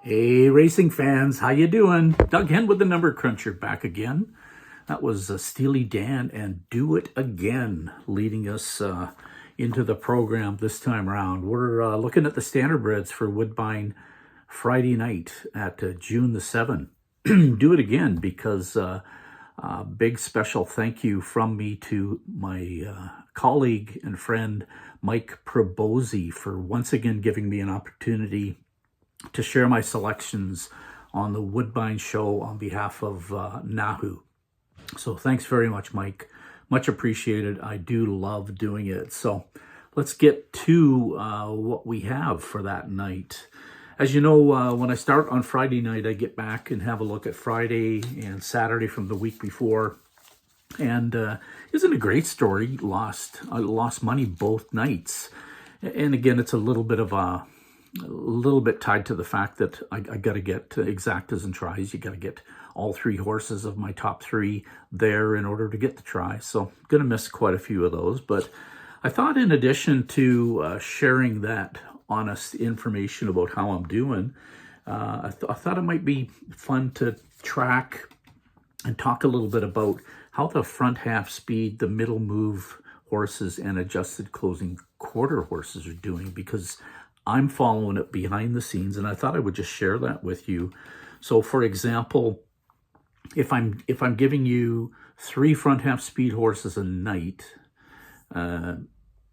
Hey, racing fans, how you doing? Doug Hen with the Number Cruncher back again. That was Steely Dan and Do It Again, leading us into the program this time around. We're looking at the standardbreds for Woodbine Friday night at June the 7th. Do it again because big special thank you from me to my colleague and friend Mike Probozzi for once again giving me an opportunity to share my selections on the Woodbine show on behalf of Nahu. So thanks very much, Mike. Much appreciated. I do love doing it. So let's get to what we have for that night. As you know, when I start on Friday night, I get back and have a look at Friday and Saturday from the week before. And isn't it a great story? I lost money both nights. And again, it's a little bit tied to the fact that I got to get exactas and tries. You got to get all three horses of my top three there in order to get the try. So I'm going to miss quite a few of those. But I thought in addition to sharing that honest information about how I'm doing, I thought it might be fun to track and talk a little bit about how the front half speed, the middle move horses, and adjusted closing quarter horses are doing, because I'm following it behind the scenes, and I thought I would just share that with you. So, for example, if I'm giving you 3 front half speed horses a night, and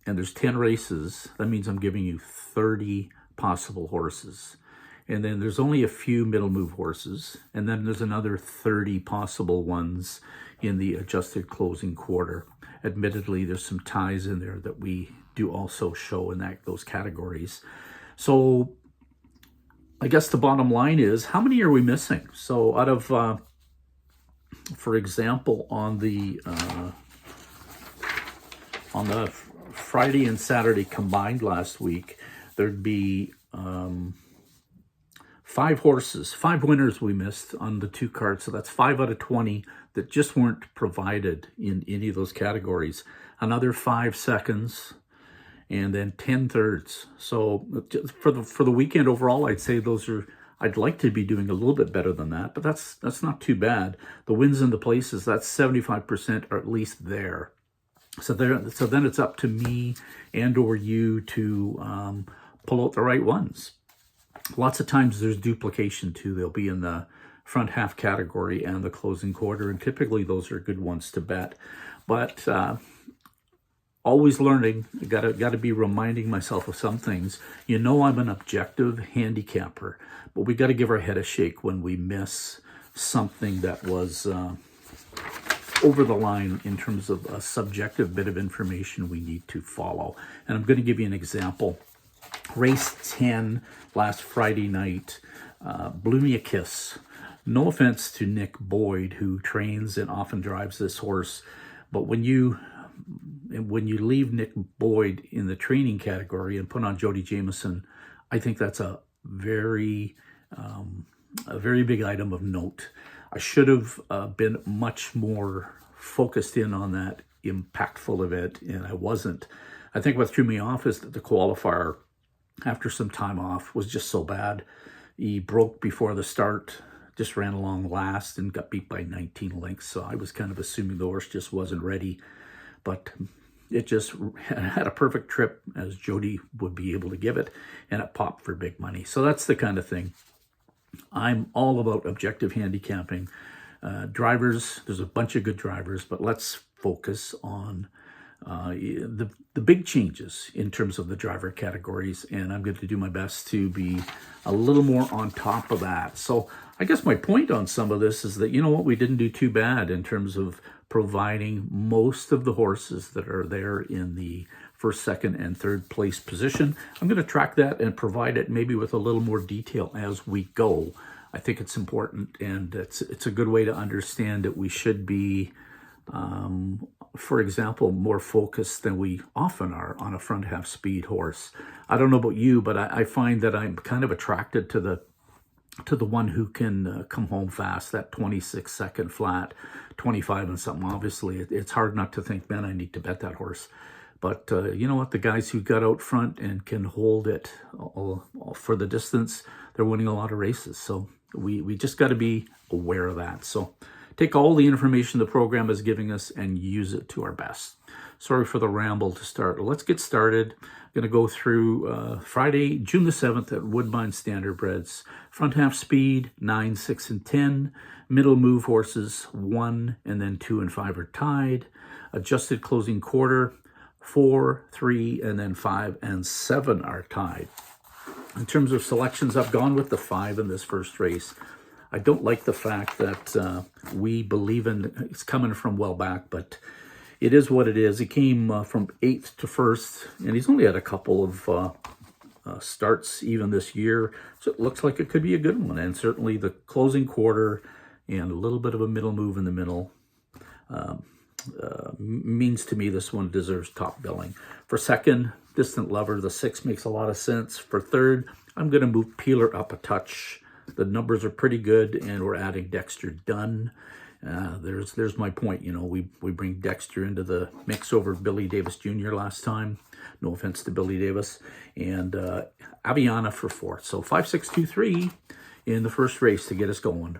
there's 10 races, that means I'm giving you 30 possible horses. And then there's only a few middle move horses, and then there's another 30 possible ones in the adjusted closing quarter. Admittedly, there's some ties in there that we do also show in those categories. So I guess the bottom line is, how many are we missing? So out of, for example, on the Friday and Saturday combined last week, there'd be 5 horses, 5 winners we missed on the 2 cards. So that's 5 out of 20 that just weren't provided in any of those categories. Another 5 seconds, and then 10 thirds. So for the weekend overall, I'd say I'd like to be doing a little bit better than that, but that's not too bad. The wins and the places, that's 75% or at least there. So then it's up to me and or you to pull out the right ones. Lots of times there's duplication too. They'll be in the front half category and the closing quarter, and typically those are good ones to bet. But always learning. Got to be reminding myself of some things. You know, I'm an objective handicapper, but we got to give our head a shake when we miss something that was over the line in terms of a subjective bit of information we need to follow. And I'm going to give you an example. Race 10 last Friday night, blew me a kiss. No offense to Nick Boyd, who trains and often drives this horse, but when you leave Nick Boyd in the training category and put on Jody Jameson, I think that's a very big item of note. I should have been much more focused in on that impactful event, and I wasn't. I think what threw me off is that the qualifier, after some time off, was just so bad. He broke before the start, just ran along last and got beat by 19 lengths. So I was kind of assuming the horse just wasn't ready, but it just had a perfect trip, as Jody would be able to give it, and it popped for big money. So that's the kind of thing. I'm all about objective handicapping. Drivers, there's a bunch of good drivers, but let's focus on the big changes in terms of the driver categories, and I'm going to do my best to be a little more on top of that. So I guess my point on some of this is that, you know what, we didn't do too bad in terms of providing most of the horses that are there in the first, second, and third place position. I'm going to track that and provide it maybe with a little more detail as we go. I think it's important, and it's a good way to understand that we should be, for example, more focused than we often are on a front half speed horse. I don't know about you, but I find that I'm kind of attracted to the one who can come home fast, that 26-second flat, 25 and something. Obviously, it's hard not to think, man, I need to bet that horse. But you know what? The guys who got out front and can hold it for the distance, they're winning a lot of races. So we just got to be aware of that. So take all the information the program is giving us and use it to our best. Sorry for the ramble to start. Let's get started. I'm going to go through Friday, June the 7th at Woodbine Standardbreds. Front half speed, 9, 6, and 10. Middle move horses, 1, and then 2 and 5 are tied. Adjusted closing quarter, 4, 3, and then 5 and 7 are tied. In terms of selections, I've gone with the 5 in this first race. I don't like the fact that we believe in, it's coming from well back, but it is what it is. He came from 8th to 1st, and he's only had a couple of starts even this year. So it looks like it could be a good one. And certainly the closing quarter and a little bit of a middle move in the middle means to me this one deserves top billing. For second, Distant Lover, the 6 makes a lot of sense. For third, I'm going to move Peeler up a touch. The numbers are pretty good, and we're adding Dexter Dunn. There's my point. You know, we bring Dexter into the mix over Billy Davis Jr. last time. No offense to Billy Davis. And Aviana for 4th. So 5, 6, 2, 3 in the first race to get us going.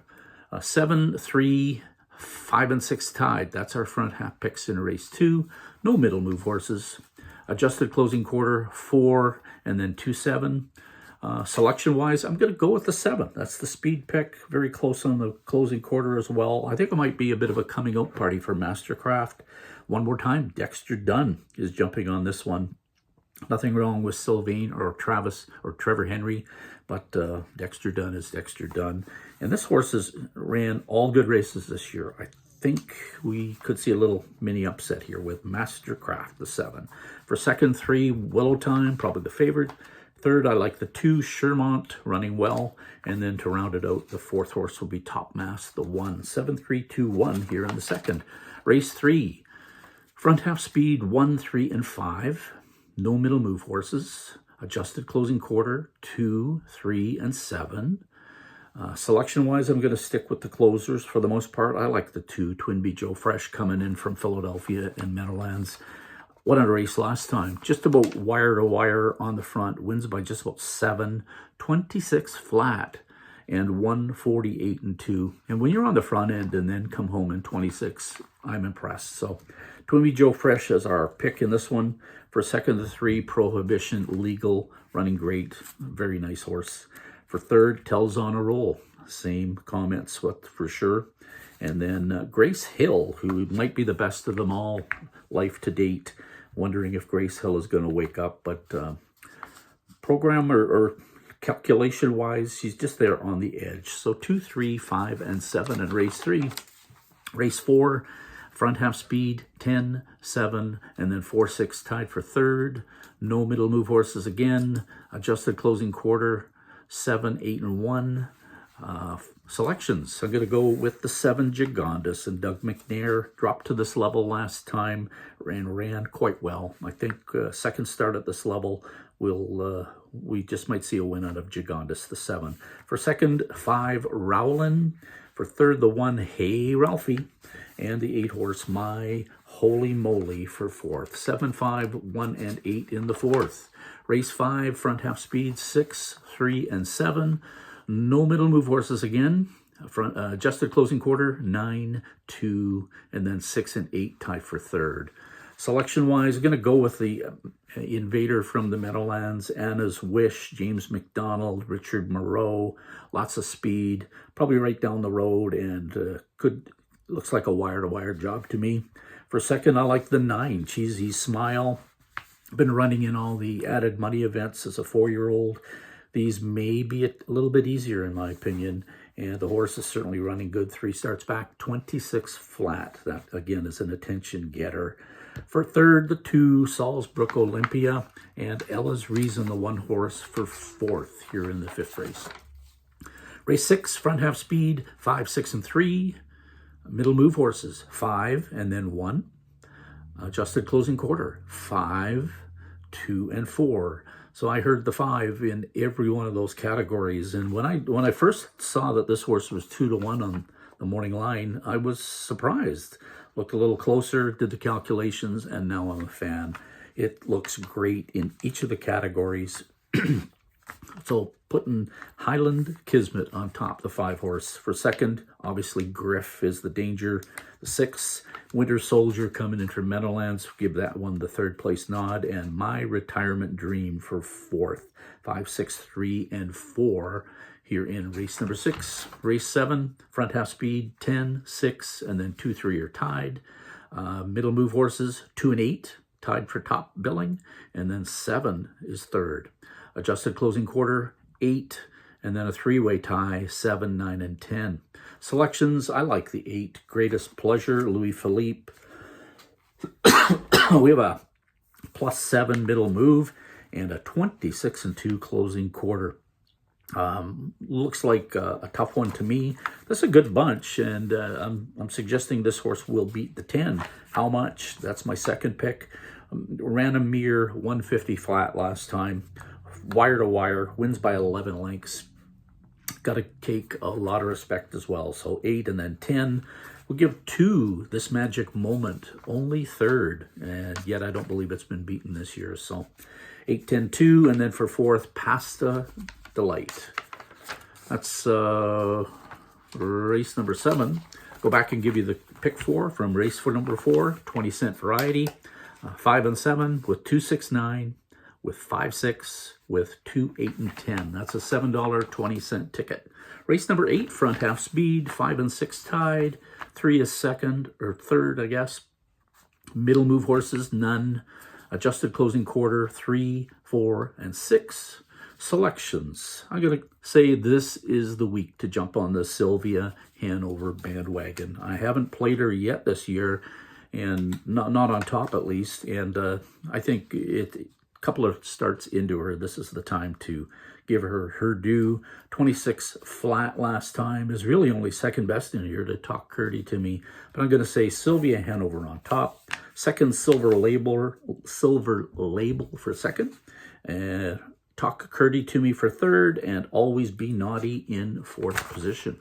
7, 3, 5, and 6 tied. That's our front half picks in race 2. No middle move horses. Adjusted closing quarter, 4, and then 2, 7. Selection-wise, I'm going to go with the 7. That's the speed pick, very close on the closing quarter as well. I think it might be a bit of a coming-out party for Mastercraft. One more time, Dexter Dunn is jumping on this one. Nothing wrong with Sylvain or Travis or Trevor Henry, but Dexter Dunn is Dexter Dunn. And this horse has ran all good races this year. I think we could see a little mini upset here with Mastercraft, the 7. For second, 3, Willow Time, probably the favorite. Third, I like the 2, Shermont, running well. And then to round it out, the 4th horse will be Top Mass, the 1. 7, 3, 2, 1 here in the second. Race 3, front half speed, 1, 3, and 5. No middle move horses. Adjusted closing quarter, 2, 3, and 7. Selection-wise, I'm going to stick with the closers for the most part. I like the 2, Twin Bee Joe Fresh, coming in from Philadelphia and Meadowlands. What a race last time. Just about wire to wire on the front. Wins by just about 7. 26 flat. And 148 and 2. And when you're on the front end and then come home in 26, I'm impressed. So Twin Bee Joe Fresh as our pick in this one. For second, the 3, Prohibition Legal, running great. Very nice horse. For third, Tells on a Roll. Same comments for sure. And then Grace Hill, who might be the best of them all, life to date. Wondering if Grace Hill is going to wake up, but program or calculation-wise, she's just there on the edge. So 2, 3, 5, and 7 in race 3. Race 4, front half speed, 10, 7, and then 4, 6 tied for third. No middle move horses again. Adjusted closing quarter, 7, 8, and 1. Selections. I'm going to go with the 7, Gigondis, and Doug McNair dropped to this level last time and ran quite well. I think second start at this level, we just might see a win out of Gigondis, the 7. For second, 5, Rowlin. For third, the 1, Hey Ralphie. And the 8 horse, My Holy Moly, for 4th. 7, 5, 1, and 8 in the 4th. Race 5, front half speed, 6, 3, and 7. No middle move horses again. Front adjusted closing quarter, 9, 2, and then 6 and 8 tied for third. Selection-wise, I'm going to go with the Invader from the Meadowlands, Anna's Wish, James McDonald, Richard Moreau. Lots of speed, probably right down the road, and looks like a wire-to-wire job to me. For second, I like the 9, Cheesy Smile. Been running in all the added money events as a 4-year-old. These may be a little bit easier in my opinion, and the horse is certainly running good. 3 starts back, 26 flat. That again is an attention getter. For third, the 2, Salzbrook Olympia, and Ella's Reason, the 1 horse, for 4th here in the 5th race. Race 6, front half speed, 5, 6, and 3. Middle move horses, 5, and then 1. Adjusted closing quarter, 5, 2, and 4. So I heard the 5 in every one of those categories. And when I first saw that this horse was 2-1 on the morning line, I was surprised. Looked a little closer, did the calculations, and now I'm a fan. It looks great in each of the categories. So putting Highland Kismet on top, the 5-horse. For second, obviously Griff is the danger. The 6, Winter Soldier coming in from Meadowlands. Give that one the 3rd place nod. And My Retirement Dream for 4th. 5, 6, 3, and 4 here in race number 6. Race 7, front half speed, 10, 6, and then 2, 3 are tied. Middle move horses, 2 and 8, tied for top billing. And then 7 is 3rd. Adjusted closing quarter, 8, and then a 3-way tie, 7, 9, and 10. Selections, I like the 8. Greatest Pleasure, Louis Philippe. We have a +7 middle move and a 26 and 2 closing quarter. Looks like a tough one to me. That's a good bunch, and I'm suggesting this horse will beat the 10. How much? That's my second pick. Ran a mere 150 flat last time. Wire to wire, wins by 11 lengths. Got to take a lot of respect as well. So 8 and then 10. We'll give 2 This Magic Moment, only 3rd, and yet I don't believe it's been beaten this year. So 8, 10, 2, and then for 4th, Pasta Delight. That's race number 7. Go back and give you the pick 4 from race for number 4, 20-cent variety. 5 and 7 with 2, 6, 9. With 5, 6, with 2, 8, and 10. That's a $7.20 ticket. Race number 8, front half speed, 5 and 6 tied. 3 is 2nd, or 3rd, I guess. Middle move horses, none. Adjusted closing quarter, 3, 4, and 6. Selections. I'm going to say this is the week to jump on the Sylvia Hanover bandwagon. I haven't played her yet this year, and not on top at least. And I think couple of starts into her, this is the time to give her due. 26 flat last time, is really only second best in here to Talk Curdy to me, but I'm going to say Sylvia Hanover on top. Second, Silver Label for second. Talk Curdy to me for 3rd, and Always Be Naughty in 4th position.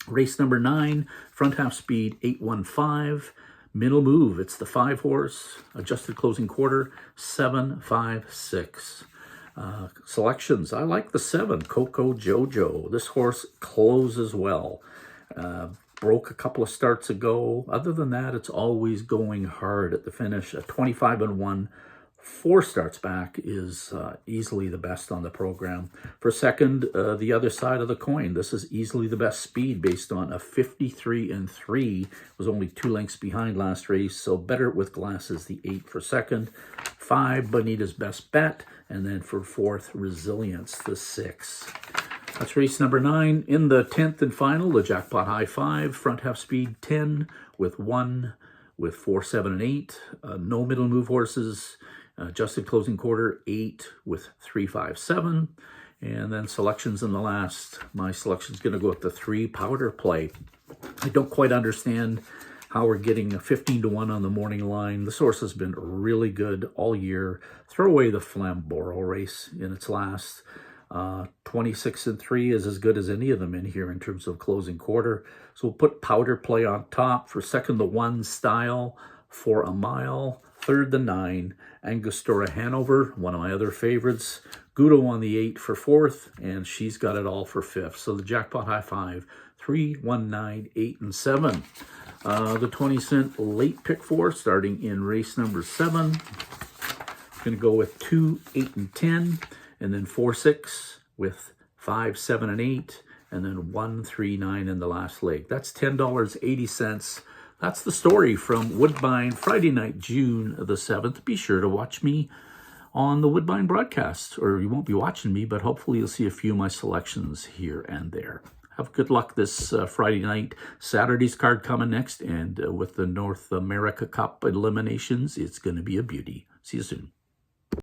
Race number 9, front half speed, 815. Middle move, it's the 5-horse, adjusted closing quarter, 7, 5, 6. Selections, I like the 7, Coco Jojo. This horse closes well. Broke a couple of starts ago. Other than that, it's always going hard at the finish. A 25 and 1, 4 starts back is easily the best on the program. For second, the other side of the coin. This is easily the best speed based on a 53 and 3. Was only 2 lengths behind last race, so Better with Glasses, the 8 for second. 5, Bonita's Best Bet, and then for 4th, Resilience, the 6. That's race number 9. In the 10th and final, the Jackpot High 5, front half speed 10 with 1, with 4, 7, and 8. No middle move horses. Adjusted closing quarter, 8 with 3, 5, 7. And then selections in the last. My selection is going to go with the 3 Powder Play. I don't quite understand how we're getting a 15 to 1 on the morning line. The source has been really good all year. Throw away the Flamborough race in its last. 26 and 3 is as good as any of them in here in terms of closing quarter. So we'll put Powder Play on top. For second, the 1 Style for a mile. 3rd, the 9, Angostura Hanover, one of my other favorites. Gudo on the 8 for 4th, and She's Got It All for 5th. So the Jackpot High 5, 3, 1, 9, 8, and 7. The 20-cent late pick 4, starting in race number 7. I'm going to go with 2, 8, and 10, and then 4, 6 with 5, 7, and 8, and then 1, 3, 9 in the last leg. That's $10.80. That's the story from Woodbine, Friday night, June the 7th. Be sure to watch me on the Woodbine broadcast, or you won't be watching me, but hopefully you'll see a few of my selections here and there. Have good luck this Friday night. Saturday's card coming next, and with the North America Cup eliminations, it's going to be a beauty. See you soon.